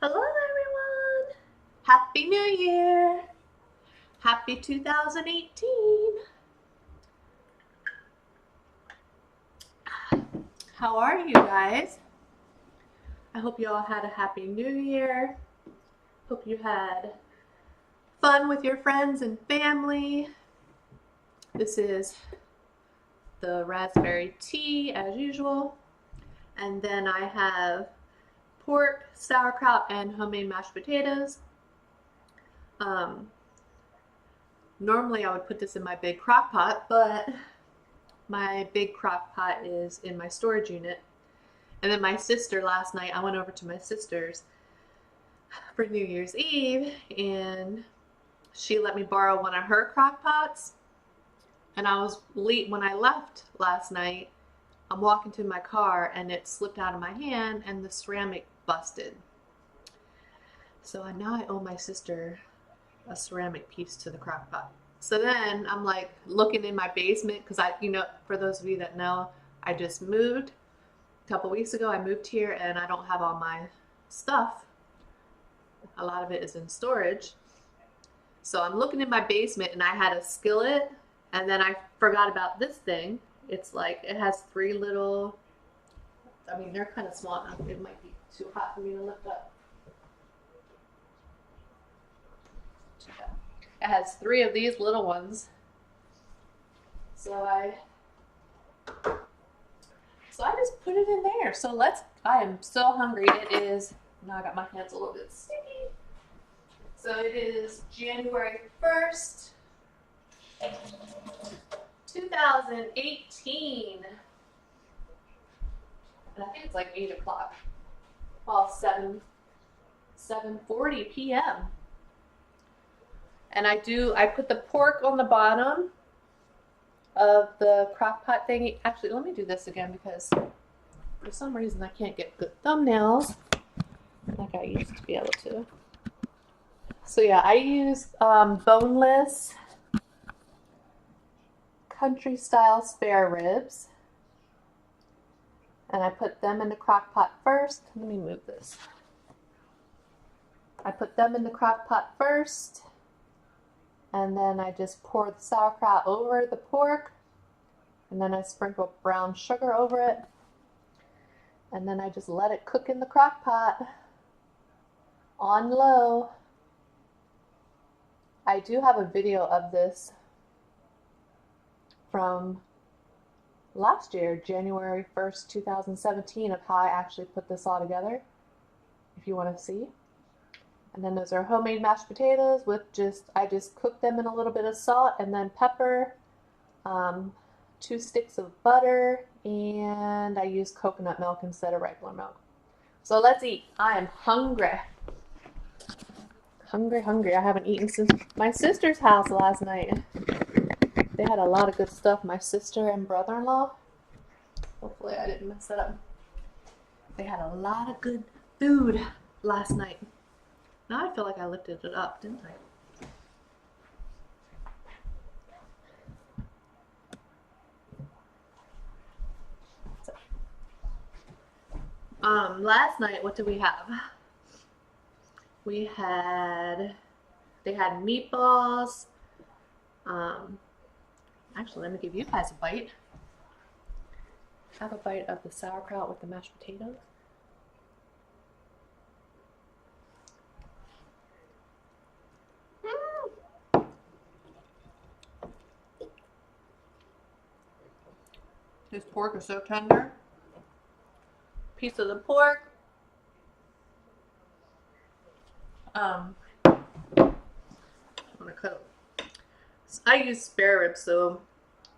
Hello everyone! Happy New Year! Happy 2018! How are you guys? I hope you all had a happy New Year. Hope you had fun with your friends and family. This is the raspberry tea as usual. And then I have pork, sauerkraut, and homemade mashed potatoes. Normally I would put this in my big crock pot, but my big crock pot is in my storage unit. And then my sister last night, I went over to my sister's for New Year's Eve and she let me borrow one of her crock pots. And I was late when I left last night. I'm walking to my car and it slipped out of my hand and the ceramic busted. So now I owe my sister a ceramic piece to the crock pot. So then I'm like looking in my basement because for those of you that know, I just moved a couple weeks ago. I moved here and I don't have all my stuff. A lot of it is in storage. So I'm looking in my basement and I had a skillet and then I forgot about this thing. It's like, it has three little, they're kind of small enough. It might be too hot for me to lift up. It has three of these little ones. So I just put it in there. So I am so hungry. It is, now I got my hands a little bit sticky. So it is January 1st, 2018. And I think it's like 8 o'clock. Well, 7:40 p.m. And I put the pork on the bottom of the crock pot thingy. Actually, let me do this again because for some reason I can't get good thumbnails like I used to be able to. So yeah, I used boneless country style spare ribs. And I put them in the crock pot first. Let me move this. I put them in the crock pot first. And then I just pour the sauerkraut over the pork. And then I sprinkle brown sugar over it. And then I just let it cook in the crock pot on low. I do have a video of this from last year, January 1st, 2017, of how I actually put this all together, if you want to see. And then those are homemade mashed potatoes with I just cooked them in a little bit of salt and then pepper, 2 sticks of butter, and I use coconut milk instead of regular milk. So let's eat. I am hungry. Hungry. I haven't eaten since my sister's house last night. They had a lot of good stuff, my sister and brother-in-law. Hopefully I didn't mess that up. They had a lot of good food last night. Now I feel like I lifted it up, didn't I? Last night, what did we have? They had meatballs. Actually, let me give you guys a bite. Have a bite of the sauerkraut with the mashed potatoes. This pork is so tender. Piece of the pork. I'm gonna cut it. I use spare ribs, so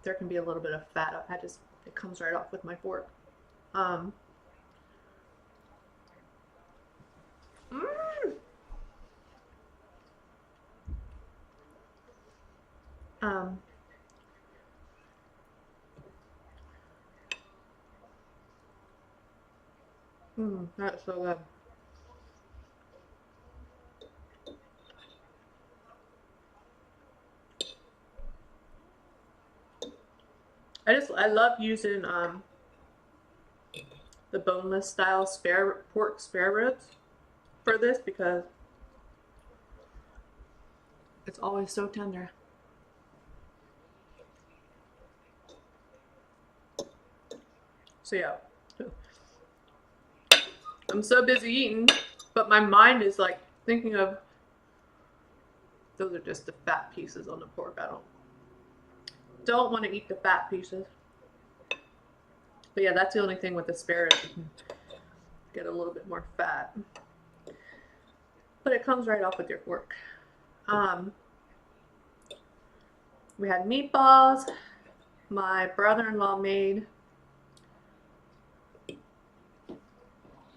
there can be a little bit of fat. It comes right off with my fork. Mm. That's so good. I love using the boneless style pork spare ribs. for this because it's always so tender. So yeah, I'm so busy eating, but my mind is like thinking of, those are just the fat pieces on the pork. I don't want to eat the fat pieces. But yeah, that's the only thing with asparagus. You can get a little bit more fat. But it comes right off with your fork. We had meatballs. My brother-in-law made.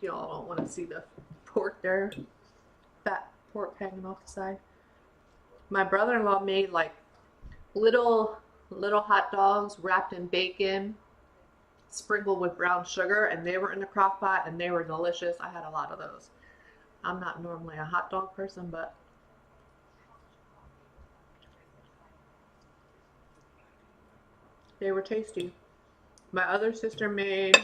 Y'all don't want to see the pork there. Fat pork hanging off the side. My brother-in-law made like little hot dogs wrapped in bacon, sprinkled with brown sugar, and they were in the crock pot and they were delicious. I had a lot of those. I'm not normally a hot dog person, but they were tasty. My other sister made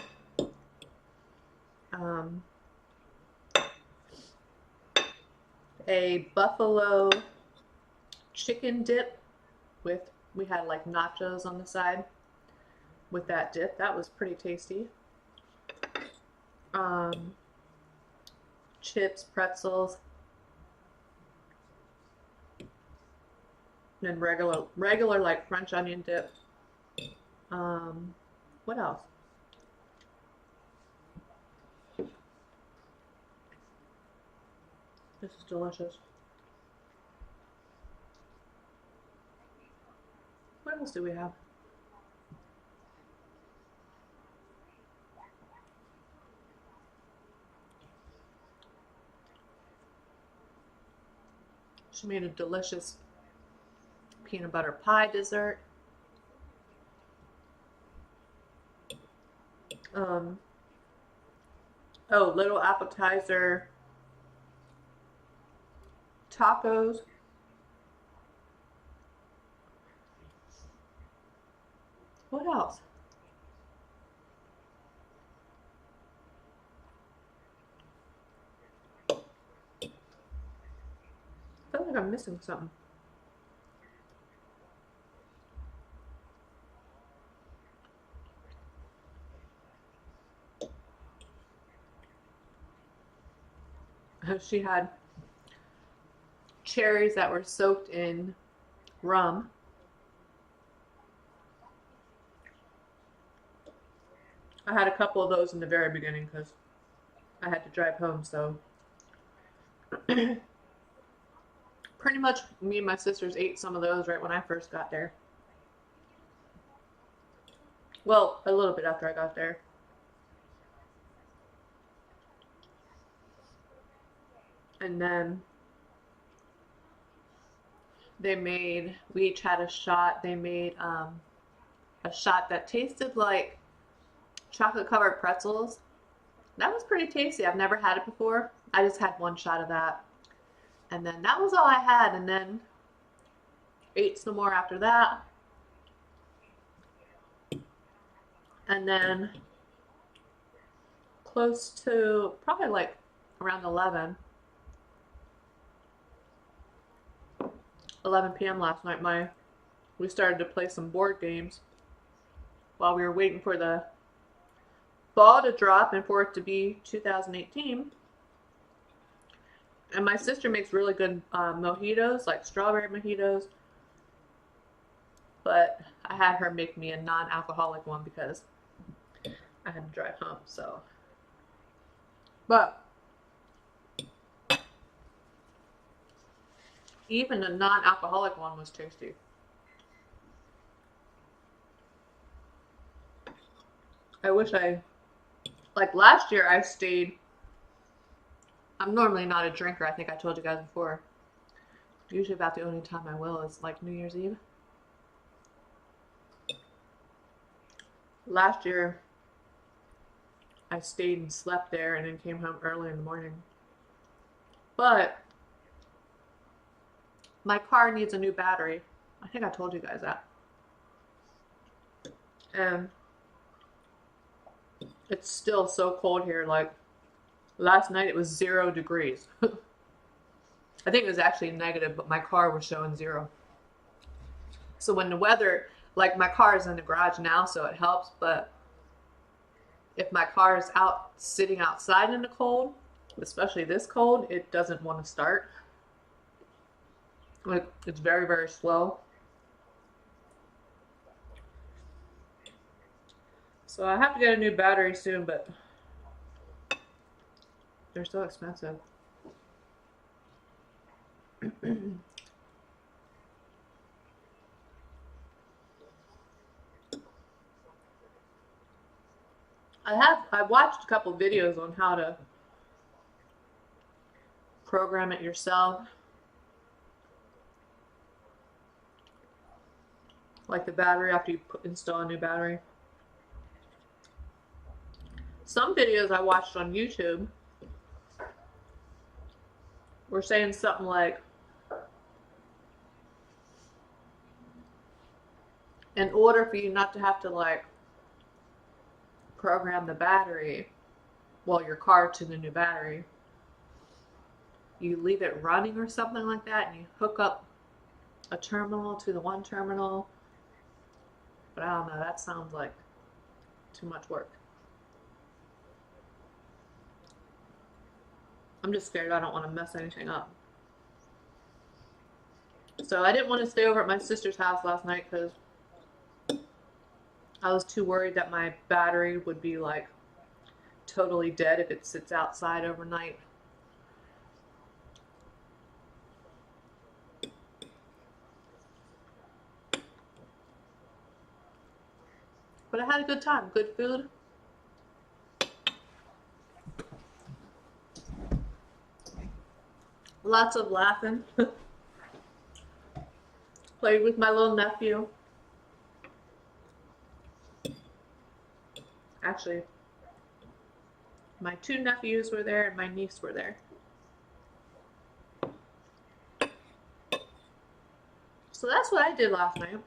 a buffalo chicken dip with, we had like nachos on the side with that dip. That was pretty tasty. Chips, pretzels, and regular like French onion dip. What else? This is delicious. What else do we have? She made a delicious peanut butter pie dessert. Oh, little appetizer tacos. What else? I feel like I'm missing something. She had cherries that were soaked in rum. I had a couple of those in the very beginning because I had to drive home, so pretty much me and my sisters ate some of those right when I first got there. Well, a little bit after I got there. And then we each had a shot. They made a shot that tasted like chocolate covered pretzels. That was pretty tasty. I've never had it before. I just had one shot of that. And then that was all I had. And then ate some more after that. And then close to probably like around 11 p.m. last night, we started to play some board games while we were waiting for the ball to drop and for it to be 2018. And my sister makes really good mojitos, like strawberry mojitos. But I had her make me a non-alcoholic one because I had to drive home, so. But even a non-alcoholic one was tasty. I wish like last year I stayed. I'm normally not a drinker, I think I told you guys before. Usually about the only time I will is like New Year's Eve. Last year I stayed and slept there and then came home early in the morning. But my car needs a new battery. I think I told you guys that. And it's still so cold here, like Last night it was 0 degrees. I think it was actually negative, but my car was showing 0. So when the weather, like my car is in the garage now, so it helps, but if my car is out sitting outside in the cold, especially this cold, it doesn't want to start. Like it's very, very slow. So I have to get a new battery soon, but they're so expensive. I watched a couple videos on how to program it yourself. Like the battery after you install a new battery. Some videos I watched on YouTube were saying something like, in order for you not to have to like program the battery, well, your car to the new battery, you leave it running or something like that, and you hook up a terminal to the one terminal. But I don't know, that sounds like too much work. I'm just scared I don't want to mess anything up. So I didn't want to stay over at my sister's house last night because I was too worried that my battery would be like totally dead if it sits outside overnight. But I had a good time, good food. Lots of laughing. Played with my little nephew. Actually, my 2 nephews were there and my niece were there. So that's what I did last night.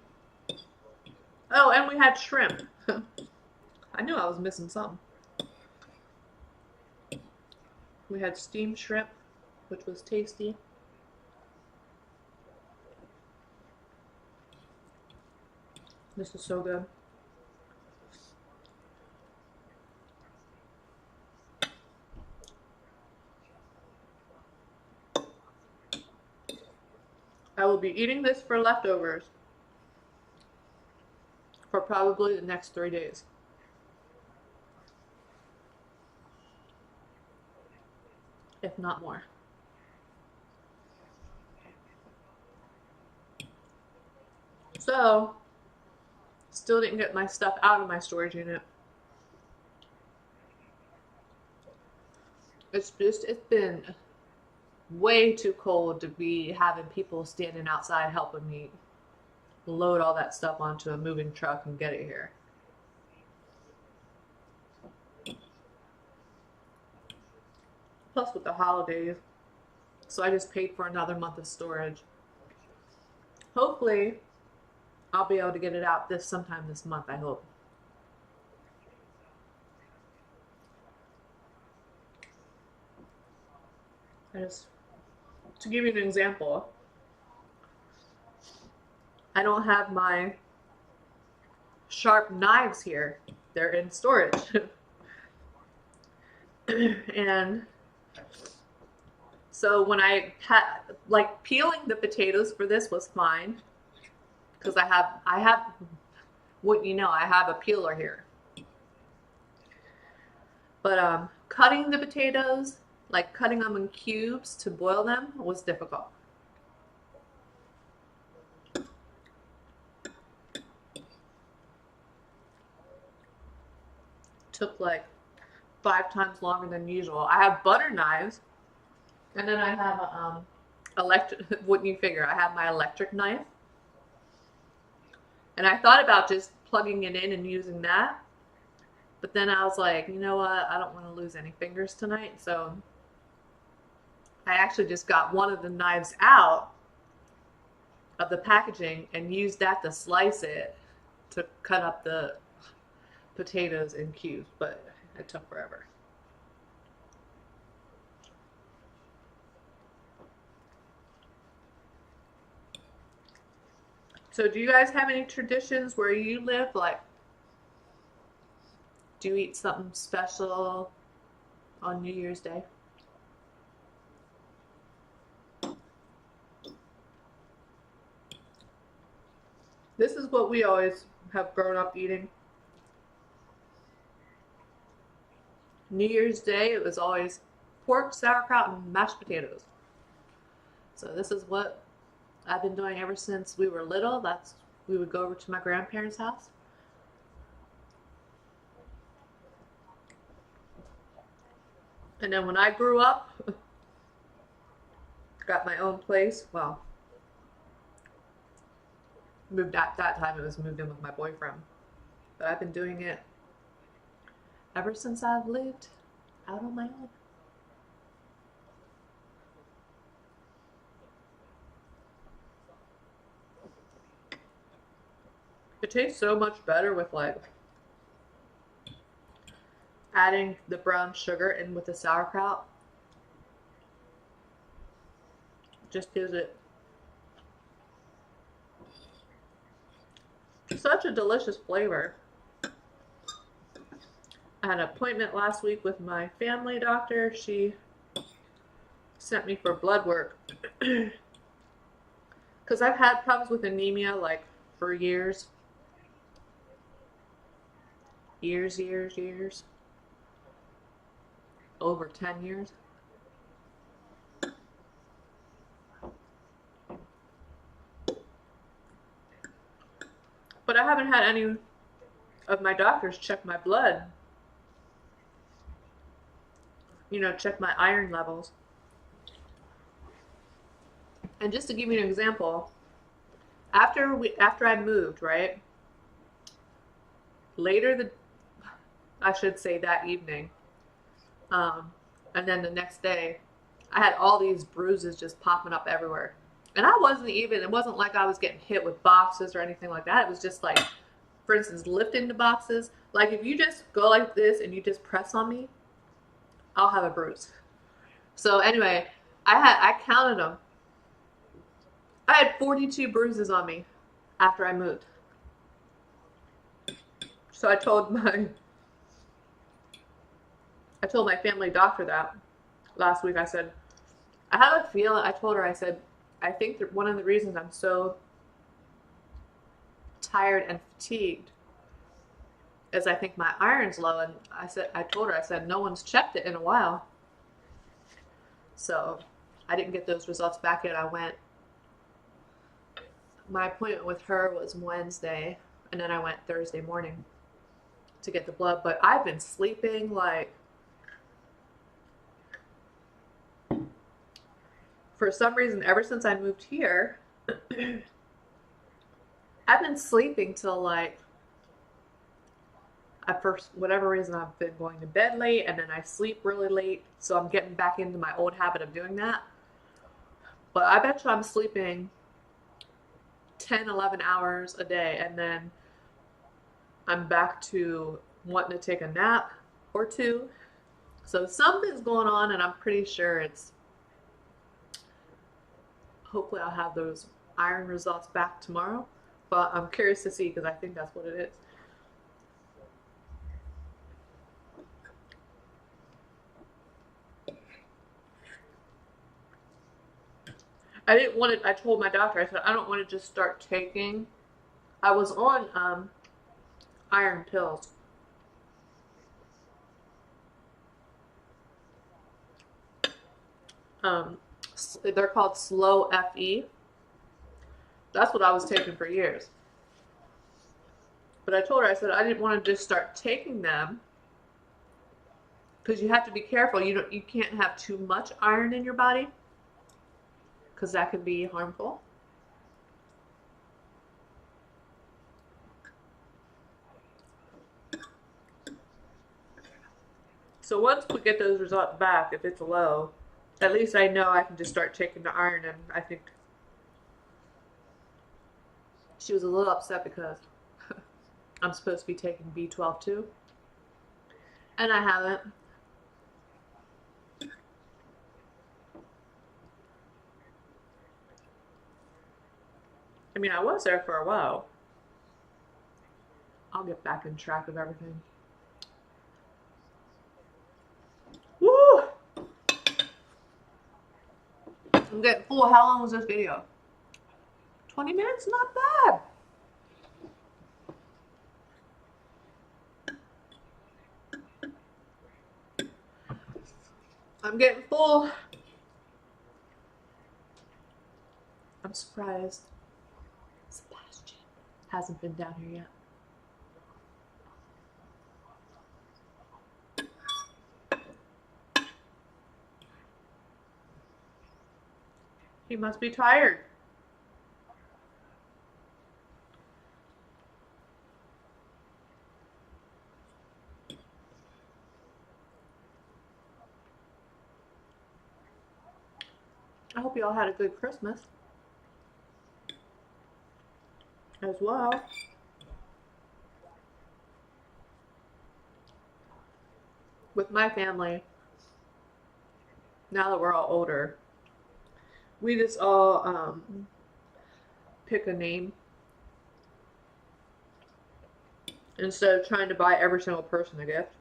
Oh, and we had shrimp. I knew I was missing something. We had steamed shrimp, which was tasty. This is so good. I will be eating this for leftovers for probably the next 3 days. If not more. So, still didn't get my stuff out of my storage unit. It's been way too cold to be having people standing outside helping me load all that stuff onto a moving truck and get it here. Plus with the holidays. So I just paid for another month of storage. Hopefully, I'll be able to get it out sometime this month, I hope. To give you an example, I don't have my sharp knives here. They're in storage. And so when I had, like, peeling the potatoes for this was fine because I have, wouldn't you know, I have a peeler here. But cutting the potatoes, like cutting them in cubes to boil them, was difficult. Took like 5 times longer than usual. I have butter knives, and then I have a electric. Wouldn't you figure? I have my electric knife, and I thought about just plugging it in and using that, but then I was like, you know what? I don't want to lose any fingers tonight, so I actually just got one of the knives out of the packaging and used that to slice it to cut up the potatoes in cubes, but it took forever. So do you guys have any traditions where you live? Like, do you eat something special on New Year's Day? This is what we always have grown up eating. New Year's Day, it was always pork, sauerkraut, and mashed potatoes. So this is what I've been doing ever since we were little. We would go over to my grandparents' house. And then when I grew up, got my own place. Well, moved at that time. It was moved in with my boyfriend. But I've been doing it ever since I've lived out on my own. It tastes so much better with like adding the brown sugar in with the sauerkraut. Just gives it such a delicious flavor. I had an appointment last week with my family doctor. She sent me for blood work because I've had problems with anemia like for years. Years. Over 10 years. But I haven't had any of my doctors check my blood. You know, check my iron levels. And just to give you an example, after I moved, right? I should say that evening, and then the next day, I had all these bruises just popping up everywhere. And it wasn't like I was getting hit with boxes or anything like that. It was just like, for instance, lifting the boxes. Like if you just go like this and you just press on me, I'll have a bruise. So anyway, I counted them. I had 42 bruises on me after I moved. So I told my family doctor that last week. I said, I have a feeling, I told her, I said, I think that one of the reasons I'm so tired and fatigued is I think my iron's low. And I told her, I said, no one's checked it in a while. So I didn't get those results back yet. My appointment with her was Wednesday, and then I went Thursday morning to get the blood. But I've been sleeping like, for some reason, ever since I moved here, I've been sleeping till like, at first, whatever reason, I've been going to bed late and then I sleep really late. So I'm getting back into my old habit of doing that. But I bet you I'm sleeping 10, 11 hours a day, and then I'm back to wanting to take a nap or two. So something's going on, and I'm pretty sure hopefully I'll have those iron results back tomorrow. But I'm curious to see because I think that's what it is. I told my doctor, I said, I don't want to just start taking. I was on iron pills. They're called Slow FE. That's what I was taking for years. But I told her, I said, I didn't want to just start taking them because you have to be careful. You can't have too much iron in your body because that can be harmful. So once we get those results back, if it's low, at least I know I can just start taking the iron. And I think she was a little upset because I'm supposed to be taking B12 too, and I haven't. I mean, I was there for a while. I'll get back in track of everything. Woo! I'm getting full. How long was this video? 20 minutes? Not bad. I'm getting full. I'm surprised Sebastian hasn't been down here yet. He must be tired. I hope you all had a good Christmas as well. With my family, now that we're all older, we just all pick a name instead of trying to buy every single person a gift.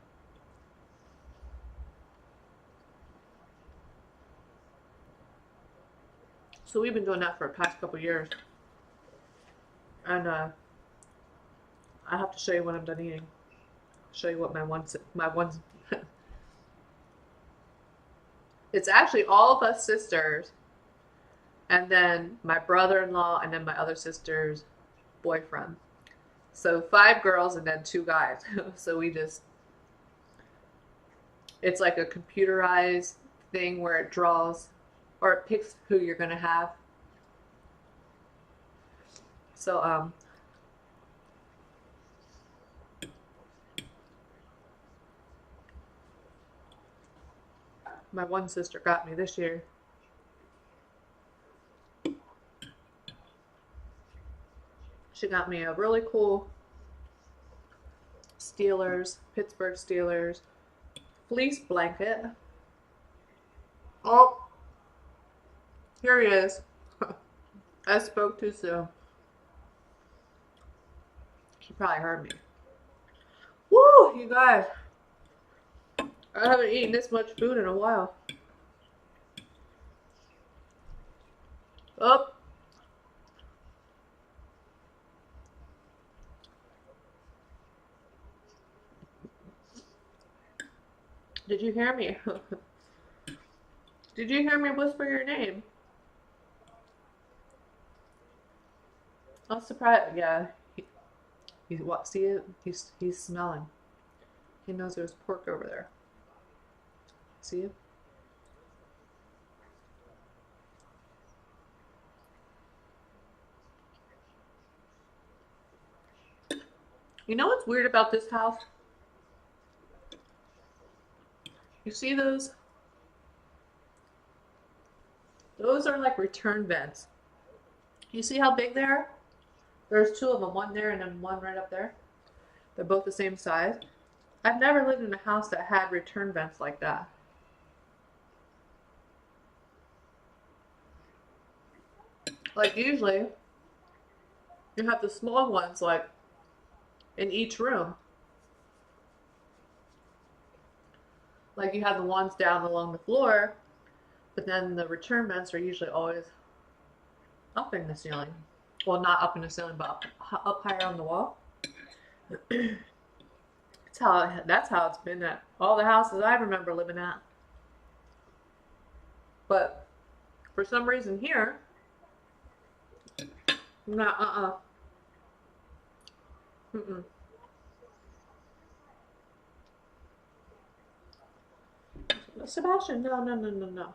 So we've been doing that for the past couple years. And I have to show you when I'm done eating. Show you what my ones it's actually all of us sisters, and then my brother-in-law, and then my other sister's boyfriend. So 5 girls and then 2 guys. So we just, it's like a computerized thing where it draws or it picks who you're gonna have. So my one sister got me this year. She got me a really cool Pittsburgh Steelers fleece blanket. Oh, here he is. I spoke too soon. He probably heard me. Woo, you guys. I haven't eaten this much food in a while. Oh. Did you hear me? Did you hear me whisper your name? I'm surprised. Yeah. He's what? See it? He's smelling. He knows there's pork over there. See it? You know what's weird about this house? You see those? Those are like return vents. You see how big they are? There's 2 of them, one there and then one right up there. They're both the same size. I've never lived in a house that had return vents like that. Like usually, you have the small ones like in each room. Like you have the ones down along the floor, but then the return vents are usually always up in the ceiling. Well, not up in the ceiling, but up higher on the wall. That's how it's been at all the houses I remember living at. But for some reason here, not Sebastian, no.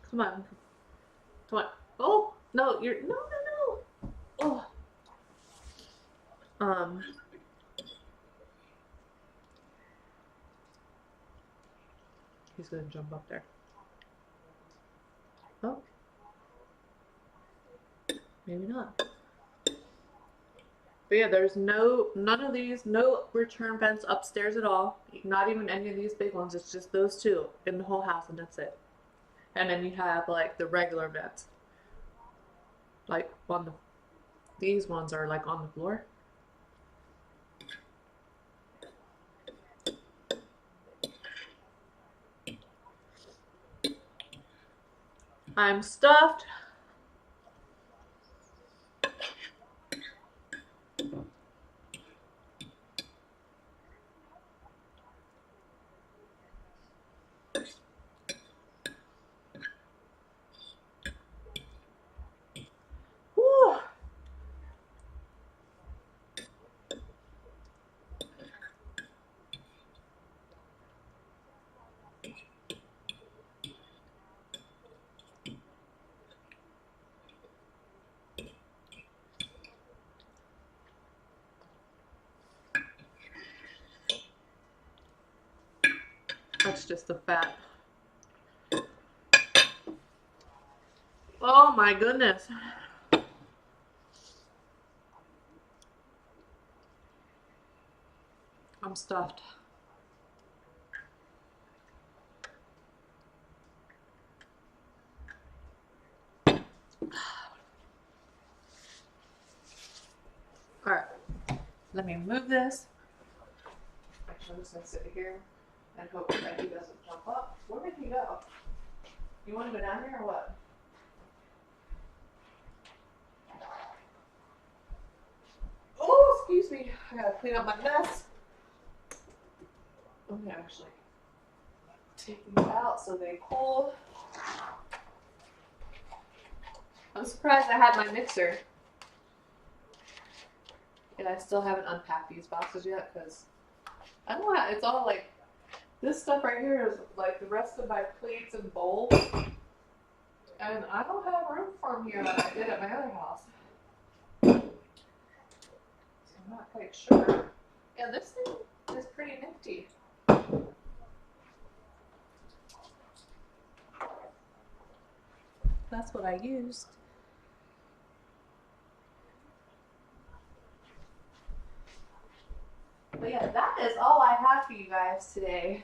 Come on. Come on. Oh, no, no. Oh. He's gonna jump up there. Oh. Maybe not. But yeah, there's none of these, no return vents upstairs at all. Not even any of these big ones. It's just those 2 in the whole house, and that's it. And then you have like the regular vents. like on the, these ones are like on the floor. I'm stuffed. Whew. That's just the fat. Oh my goodness. I'm stuffed. All right, let me move this. Actually, I'm just gonna sit here and hope that he doesn't jump up. Where did he go? You want to go down here or what? Oh, excuse me. I gotta clean up my mess. I'm gonna actually take these out so they cool. I'm surprised I had my mixer. And I still haven't unpacked these boxes yet because I don't know, it's all like, this stuff right here is like the rest of my plates and bowls. And I don't have room for them here like I did at my other house. So I'm not quite sure. Yeah, this thing is pretty nifty. That's what I used. But yeah, that is all I have for you guys today.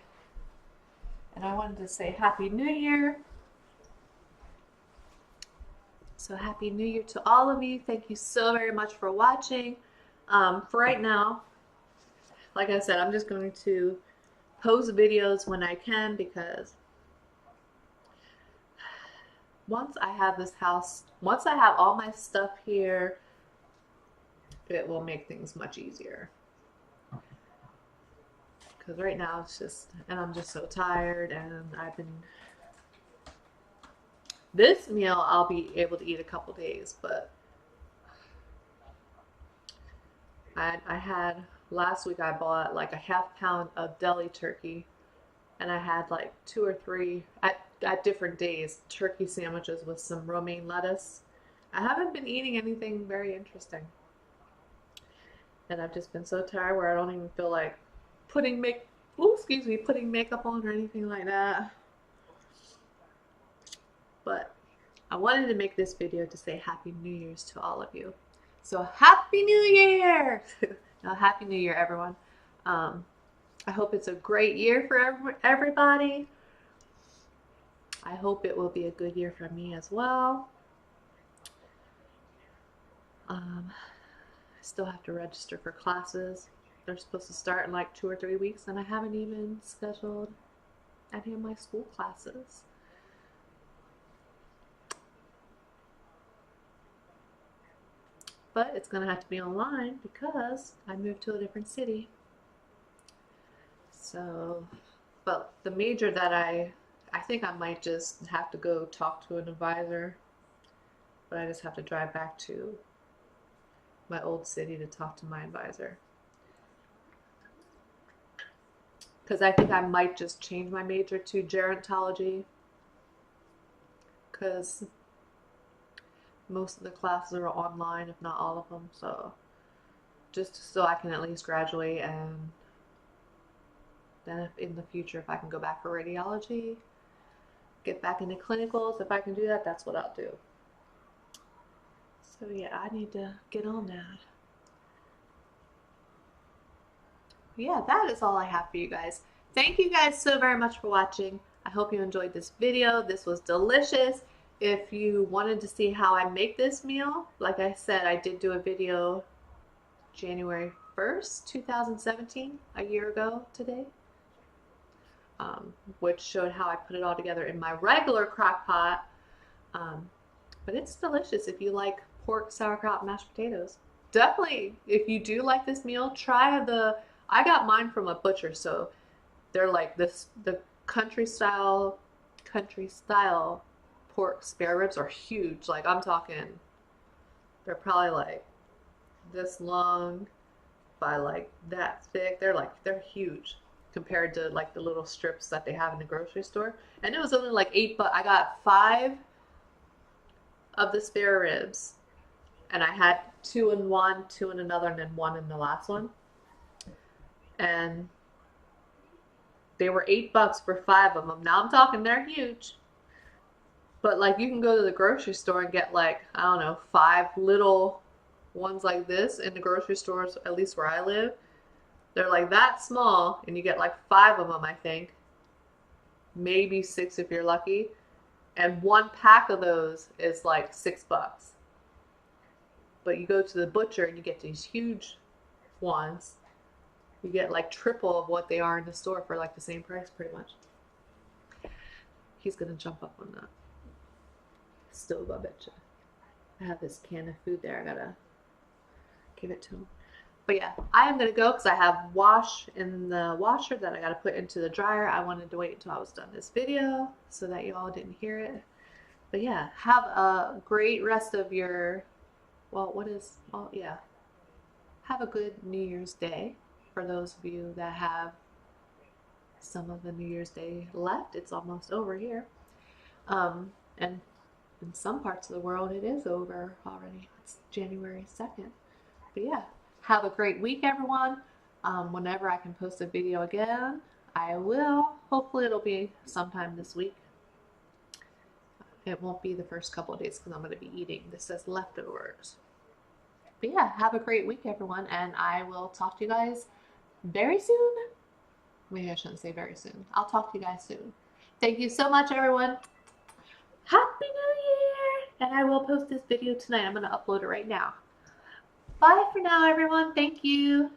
And I wanted to say Happy New Year. So Happy New Year to all of you. Thank you so very much for watching. For right now, like I said, I'm just going to post videos when I can because once I have this house, once I have all my stuff here, it will make things much easier. Because right now it's just, and I'm just so tired, and I've been, this meal I'll be able to eat a couple days, but I had, last week I bought like a ½ pound of deli turkey, and I had like 2 or 3 at different days turkey sandwiches with some romaine lettuce. I haven't been eating anything very interesting, and I've just been so tired where I don't even feel like putting putting makeup on or anything like that. But I wanted to make this video to say Happy New Year's to all of you. So Happy New Year! Now, Happy New Year, everyone. I hope it's a great year for everybody. I hope it will be a good year for me as well. I still have to register for classes. They're supposed to start in like 2 or 3 weeks, and I haven't even scheduled any of my school classes. But it's going to have to be online because I moved to a different city. So, but the major that I think I might just have to go talk to an advisor, but I just have to drive back to my old city to talk to my advisor. Because I think I might just change my major to gerontology, because most of the classes are online, if not all of them. So just so I can at least graduate, and then if in the future, if I can go back for radiology, get back into clinicals, if I can do that, that's what I'll do. So yeah, I need to get on that. Yeah, that is all I have for you guys. Thank you guys so very much for watching. I hope you enjoyed this video. This was delicious. if you wanted to see how I make this meal, like I said, I did do a video January 1st, 2017, a year ago today, which showed how I put it all together in my regular crock pot. But it's delicious if you like pork, sauerkraut, mashed potatoes. Definitely, if you do like this meal, try I got mine from a butcher, so they're like the country style pork spare ribs are huge. Like I'm talking, they're probably like this long by like that thick. They're huge compared to like the little strips that they have in the grocery store. And it was only like $8. I got 5 of the spare ribs, and I had 2 in one, 2 in another, and then 1 in the last one. And they were $8 for 5 of them. Now I'm talking they're huge. But like you can go to the grocery store and get like, I don't know, 5 little ones like this in the grocery stores, at least where I live. They're like that small, and you get like 5 of them, I think. Maybe 6 if you're lucky. And 1 pack of those is like $6. But you go to the butcher and you get these huge ones. You get like triple of what they are in the store for like the same price, pretty much. He's gonna jump up on that stove, I betcha. I have this can of food there. I gotta give it to him. But yeah, I am gonna go because I have wash in the washer that I gotta put into the dryer. I wanted to wait until I was done this video so that you all didn't hear it. But yeah, have a great rest of your, have a good New Year's Day for those of you that have some of the New Year's Day left. It's almost over here. And in some parts of the world, it is over already. It's January 2nd. But yeah, have a great week, everyone. Whenever I can post a video again, I will. Hopefully it'll be sometime this week. It won't be the first couple of days because I'm going to be eating this as leftovers. But yeah, have a great week, everyone, and I will talk to you guys very soon. Maybe I shouldn't say very soon. I'll talk to you guys soon. Thank you so much, everyone. Happy New Year! And I will post this video tonight. I'm going to upload it right now. Bye for now, everyone. Thank you.